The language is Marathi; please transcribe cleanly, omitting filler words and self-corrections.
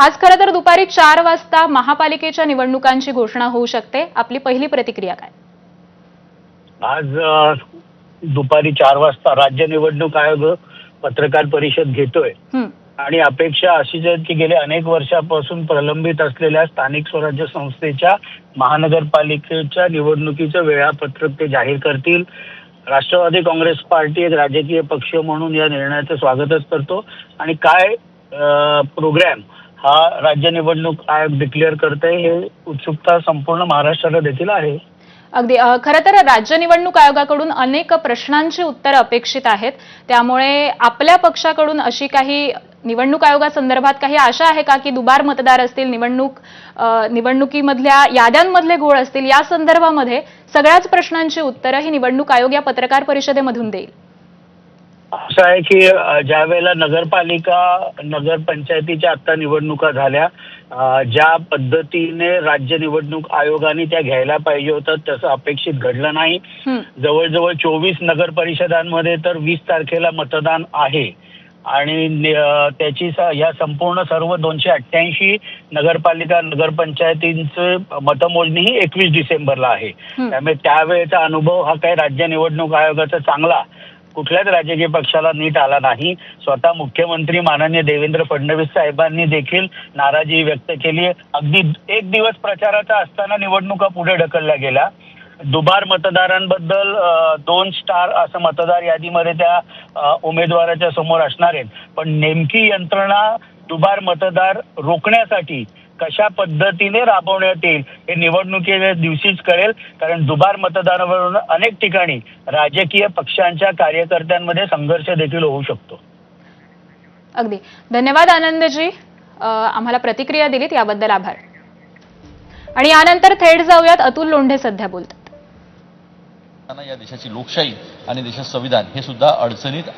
आज खरं तर दुपारी 4 वाजता महापालिकेच्या निवडणुकांची घोषणा होऊ शकते. आपली पहिली प्रतिक्रिया काय? आज दुपारी 4 वाजता राज्य निवडणूक आयोग पत्रकार परिषद घेतोय हं. आणि अपेक्षा अशीच आहे की गेल्या अनेक वर्षापासून प्रलंबित असलेल्या स्थानिक स्वराज्य संस्थेच्या महानगरपालिकेच्या निवडणुकीचं वेळापत्रक ते जाहीर करतील. राष्ट्रवादी काँग्रेस पार्टी एक राजकीय पक्ष म्हणून या निर्णयाचं स्वागतच करतो आणि काय प्रोग्राम हा राज्य निवडणूक आयोग डिक्लेअर करते हे उत्सुकता संपूर्ण महाराष्ट्राला देखील आहे. अगदी खरं तर राज्य निवडणूक आयोगाकडून अनेक प्रश्नांची उत्तरं अपेक्षित आहेत. त्यामुळे आपल्या पक्षाकडून अशी काही निवडणूक आयोगासंदर्भात काही आशा आहे का की दुबार मतदार असतील, निवडणुकीमधल्या याद्यांमधले घोळ असतील, या संदर्भामध्ये सगळ्याच प्रश्नांची उत्तरं ही निवडणूक आयोग या पत्रकार परिषदेमधून देईल? असं आहे की ज्या वेळेला नगरपंचायतीच्या आता निवडणुका झाल्या, ज्या पद्धतीने राज्य निवडणूक आयोगाने त्या घ्यायला पाहिजे होतं तसं अपेक्षित घडलं नाही. जवळजवळ 24 नगर परिषदांमध्ये तर 20 तारखेला मतदान आहे आणि त्याची या संपूर्ण सर्व 288 नगरपालिका नगरपंचायतींचे मतमोजणी ही 21 डिसेंबरला आहे. त्यामुळे त्यावेळेचा अनुभव हा काही राज्य निवडणूक आयोगाचा चांगला कुठल्याच राजकीय पक्षाला नीट आला नाही. स्वतः मुख्यमंत्री माननीय देवेंद्र फडणवीस साहेबांनी देखील नाराजी व्यक्त केली. अगदी एक दिवस प्रचाराचा असताना निवडणुका पुढे ढकलल्या गेल्या. दुबार मतदारांबद्दल 2 स्टार असं मतदार यादीमध्ये त्या उमेदवाराच्या समोर असणार आहेत. पण नेमकी यंत्रणा दुबार मतदार रोखण्यासाठी कशा पद्धतीने राबवण्यात येईल हे निवडणुकीच्या दिवशीच कळेल. कारण दुबार मतदारावरून अनेक ठिकाणी राजकीय पक्षांच्या कार्यकर्त्यांमध्ये संघर्ष देखील होऊ शकतो. अगदी धन्यवाद आनंदजी, आम्हाला प्रतिक्रिया दिलीत याबद्दल आभार. आणि यानंतर थेट जाऊयात, अतुल लोंढे सध्या बोलतात. या देशाची लोकशाही आणि देशाचं संविधान हे सुद्धा अडचणीत